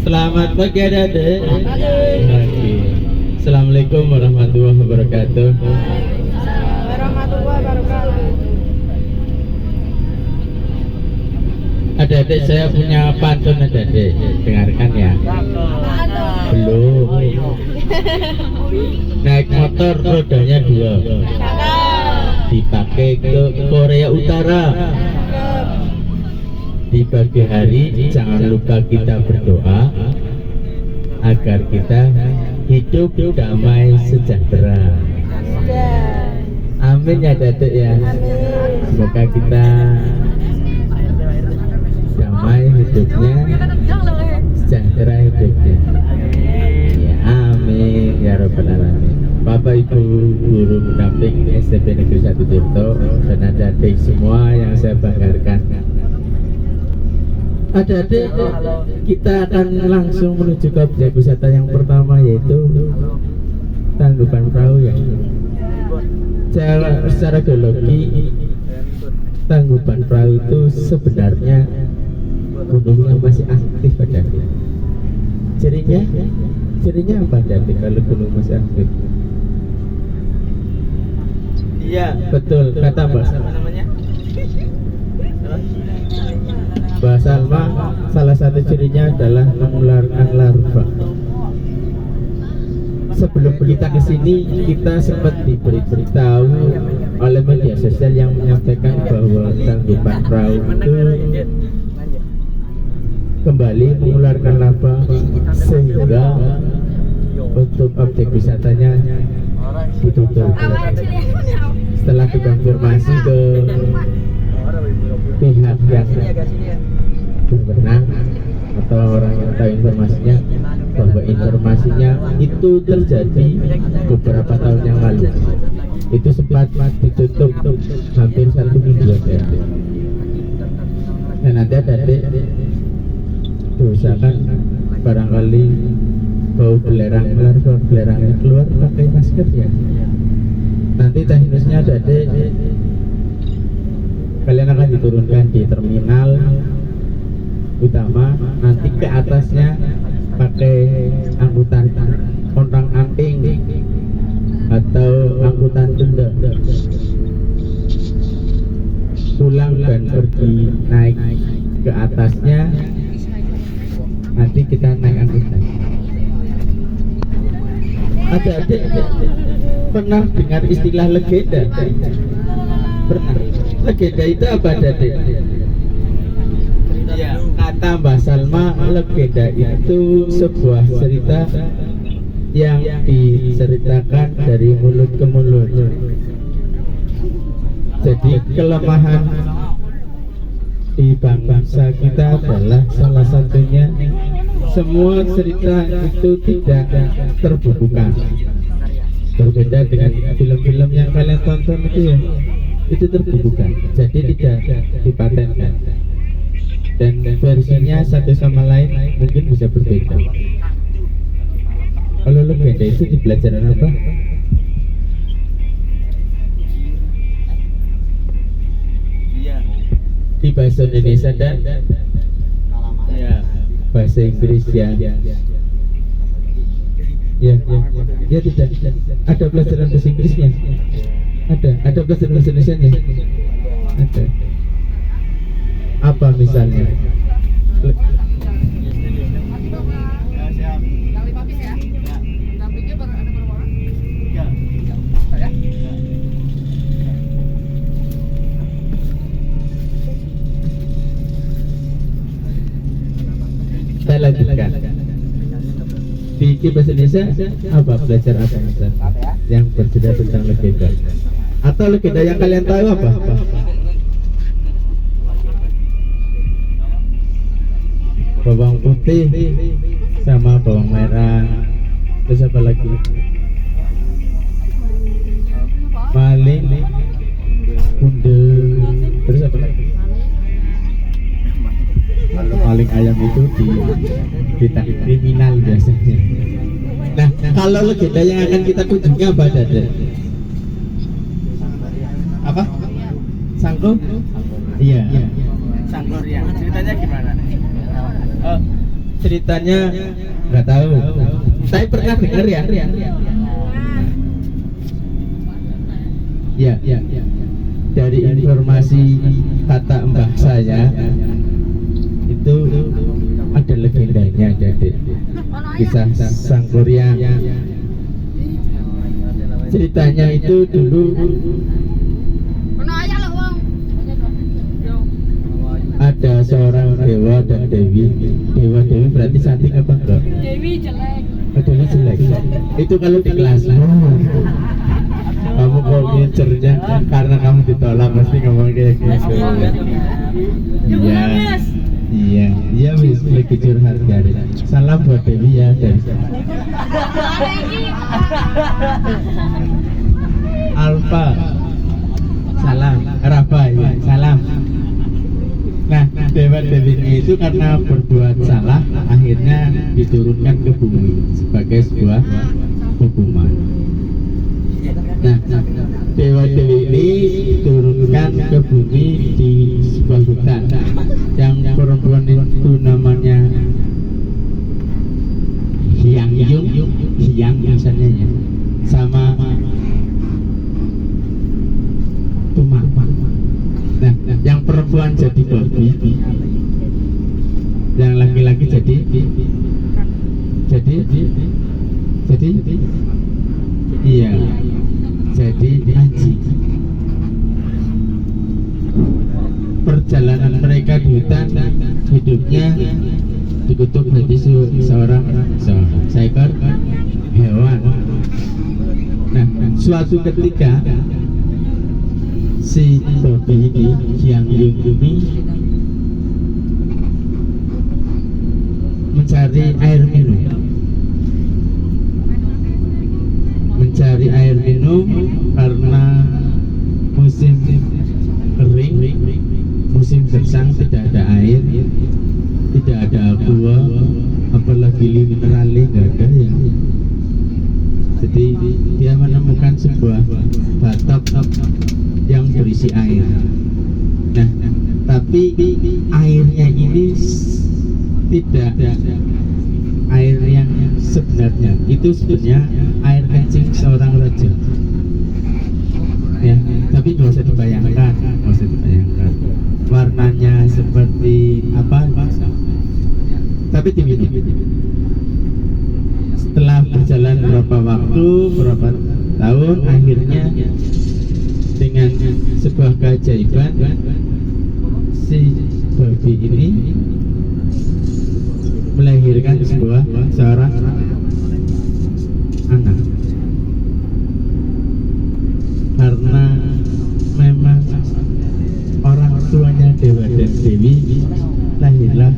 Selamat pagi Adik. Pagi. Assalamualaikum warahmatullahi wabarakatuh. Warahmatullahi wabarakatuh. Adik-adik saya punya pantun adik-adik. Dengarkan ya. Belum. Naik motor rodanya 2. Dipakai ke Korea Utara. Di pagi hari jangan lupa kita berdoa agar kita hidup damai sejahtera. Amin ya Datuk ya. Semoga kita damai hidupnya, sejahtera hidupnya. Ya, amin ya rabbal alamin. Bapak Ibu guru pendamping SMP Negeri 1 Tirto dan adik-adik semua yang saya banggakan. Adik-adik, kita akan langsung menuju ke objek wisata yang pertama, yaitu Tangkuban Perahu ya. Secara geologi, Tangkuban Perahu itu sebenarnya gunung yang masih aktif adik-adik. Cirinya apa adik-adik kalau gunung masih aktif? Iya, betul kata Mbak. Apa namanya? Mbak Salma, salah satu cirinya adalah mengeluarkan larva. Sebelum kita ke sini, kita sempat diberitahu oleh media sosial yang menyampaikan bahwa Tangkuban Perahu itu kembali mengeluarkan larva, sehingga untuk objek wisatanya ditutup. Setelah dikonfirmasi ke pihak yang berwenang atau orang yang tahu informasinya, bahwa informasinya itu terjadi beberapa tahun yang lalu, itu sempat ditutup hampir 1 minggu ya. Dan nanti adik diusahakan barangkali bau belerangnya keluar, pakai masker ya. Nanti teknisnya adik kalian akan diturunkan di terminal utama, nanti ke atasnya pakai angkutan kontang amping atau angkutan tenda, pulang dan pergi naik ke atasnya, nanti kita naik angkutan. Adik-adik pernah dengar istilah legenda? Pernah. Legenda itu apa adik? Ya, kata Mbak Salma, legenda itu sebuah cerita yang diceritakan dari mulut ke mulut. Jadi kelemahan di bangsa kita adalah salah satunya semua cerita itu tidak terbukukan. Berbeda dengan film-film yang kalian tonton itu ya, itu terbukukan, jadi tidak dipatenkan, dan versinya satu sama lain mungkin bisa berbeda. Kalau legenda itu di pelajaran apa? Di bahasa Indonesia dan bahasa Inggris ya. Ya tidak ada pelajaran bahasa Inggrisnya. Ada pelajaran bahasa Indonesianya? Ada. Apa misalnya? Saya lanjutkan. Di bahasa Indonesia apa, belajar apa misal yang bercerita tentang legenda? Atau legenda yang kalian tahu apa? Bawang putih sama bawang merah. Terus apa lagi? Maling, kunde. Terus apa lagi? Kalau maling ayam itu ditangkap kriminal biasanya. Nah, kalau legenda yang akan kita kunjungi apa ada? Apa? Sangko? Iya. Sangkor ya. Ceritanya gimana? ceritanya nggak tahu. Saya pernah dengar ya. Ya, dari informasi kata mbah saya itu ada legendanya, jadi kisah sang Kuryang. Ceritanya itu dulu ada seorang dewa dan dewi. Dewa dewi berarti cantik apa enggak? Dewi jelek. Oh, dewi jelek. Itu kalau di kelas. Kamu kok ngincernya karena kamu ditolak pasti ngomong kayak gitu. Iya. Iya, iya wis lagi curhat dari. Salam buat Dewi ya dari. Alfa. Salam. Rafa ya, salam. Nah, dewa dewinya itu karena berbuat salah, akhirnya diturunkan ke bumi sebagai sebuah hukuman. Nah, dewa dewi ini diturunkan ke bumi di sebuah hutan. Yang perempuan itu namanya Hyang Yung, Hyang misalnya ya, sama Tumang. Nah, yang perempuan jadi babi, yang laki-laki jadi iya, jadi haji. Perjalanan mereka di hutan, hidupnya dikutuk menjadi seorang seekor hewan. Nah, suatu ketika si babi ini, Hyang Yung ini mencari air minum. Mencari air minum karena musim kering, musim gersang, tidak ada air, tidak ada aqua, apalagi minerali nggak ada ya. Jadi dia menemukan sebuah batok yang berisi air. Nah, tapi airnya ini tidak air yang sebenarnya. Itu sebenarnya air kencing seorang raja. Ya, tapi nggak usah dibayangkan, warnanya seperti apa? Tapi diminum. Setelah berjalan berapa waktu, berapa tahun, akhirnya dengan sebuah keajaiban si babi ini melahirkan seorang anak. Karena memang orang tuanya dewa dan dewi, lahirlah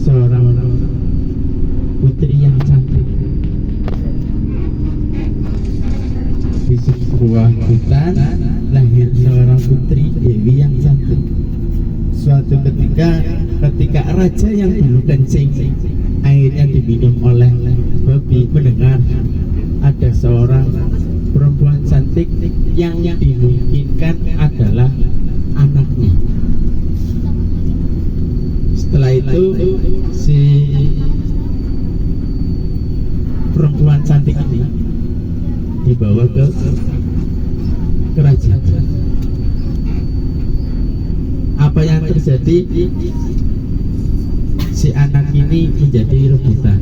seorang putri yang cantik. Di sebuah hutan lahir seorang putri dewi yang cantik. Suatu ketika raja yang dulu kencing airnya diminum oleh babi mendengar ada seorang perempuan cantik yang dimungkinkan adalah anaknya. Setelah itu si perempuan cantik ini dibawa ke kerajaan. Apa yang terjadi? Si anak ini menjadi rebutan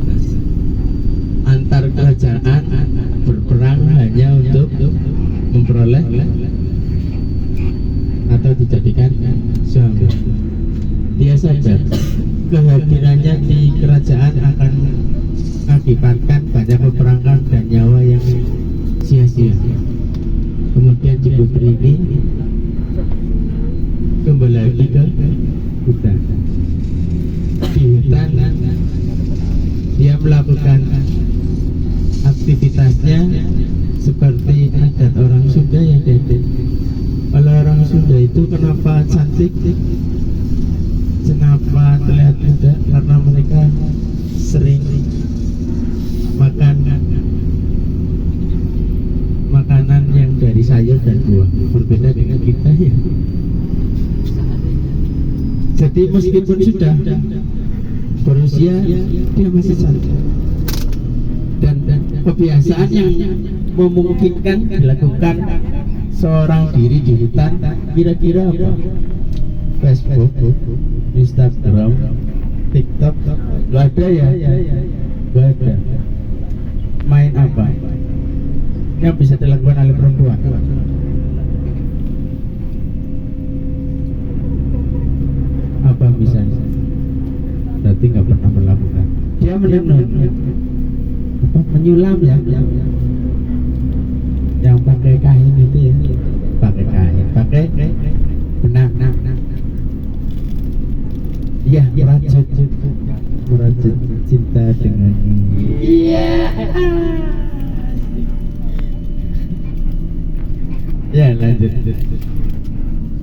antar kerajaan, berperang hanya untuk memperoleh atau dijadikan suami. Dia sadar kehadirannya di kerajaan akan mengakibatkan banyak peperangan dan nyawa yang sia-sia. Kemudian si putri ini kembali lagi ke hutan. Di hutan dia melakukan aktivitasnya seperti adat orang Sunda ya Dede. Kalau orang Sunda itu kenapa cantik? Kenapa terlihat muda? Karena mereka sering makan makanan yang dari sayur dan buah. Berbeda dengan kita ya. Jadi meskipun sudah berusia dia masih santri, dan kebiasaan yang memungkinkan dilakukan seorang diri di hutan kira-kira apa? Facebook, Instagram, TikTok, gak ada ya? Gak ada. Main apa yang bisa dilakukan oleh perempuan? Apa misalnya? Berarti nggak pernah melakukan. Dia menenun, apa, menyulam ya, yang pakai kain itu ya, pakai kain, pakai benang, iya, merajut cinta dengan ya, lanjut.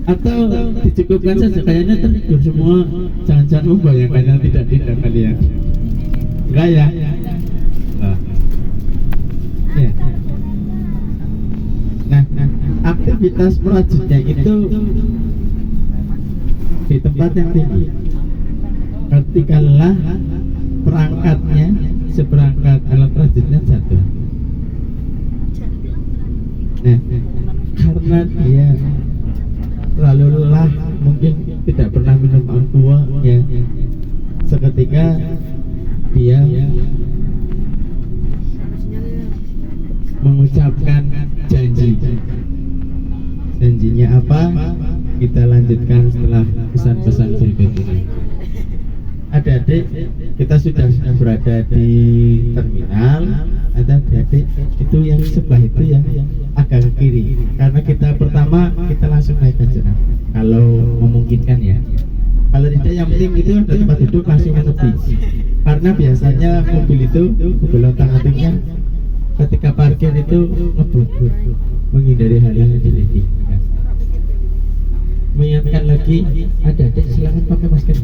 Atau dicukupkan saja, kayaknya tertidur semua. Jangan-jangan membayangkan yang tidak kalian. Enggak ya? Nah, ya. Nah, aktivitas merajutnya itu di tempat yang tinggi. Ketikalah perangkatnya, seperangkat alat rajutnya jatuh. Nah, karena dia terlalu lelah, mungkin tidak pernah minum aqua ya, seketika dia mengucapkan janjinya apa, kita lanjutkan setelah pesan-pesan berikut ini. Adik-adik, kita sudah berada di terminal. Adik-adik itu yang sebelah itu ya, agak ke kiri, karena kita pertama kita langsung naik aja kalau memungkinkan ya. Kalau tidak, yang penting itu ada tempat duduk langsung menepi, karena biasanya mobil itu otak-atiknya ketika parkir itu ngebut, menghindari hal yang diinginkan. Mengingatkan lagi, adik-adik silakan pakai masker.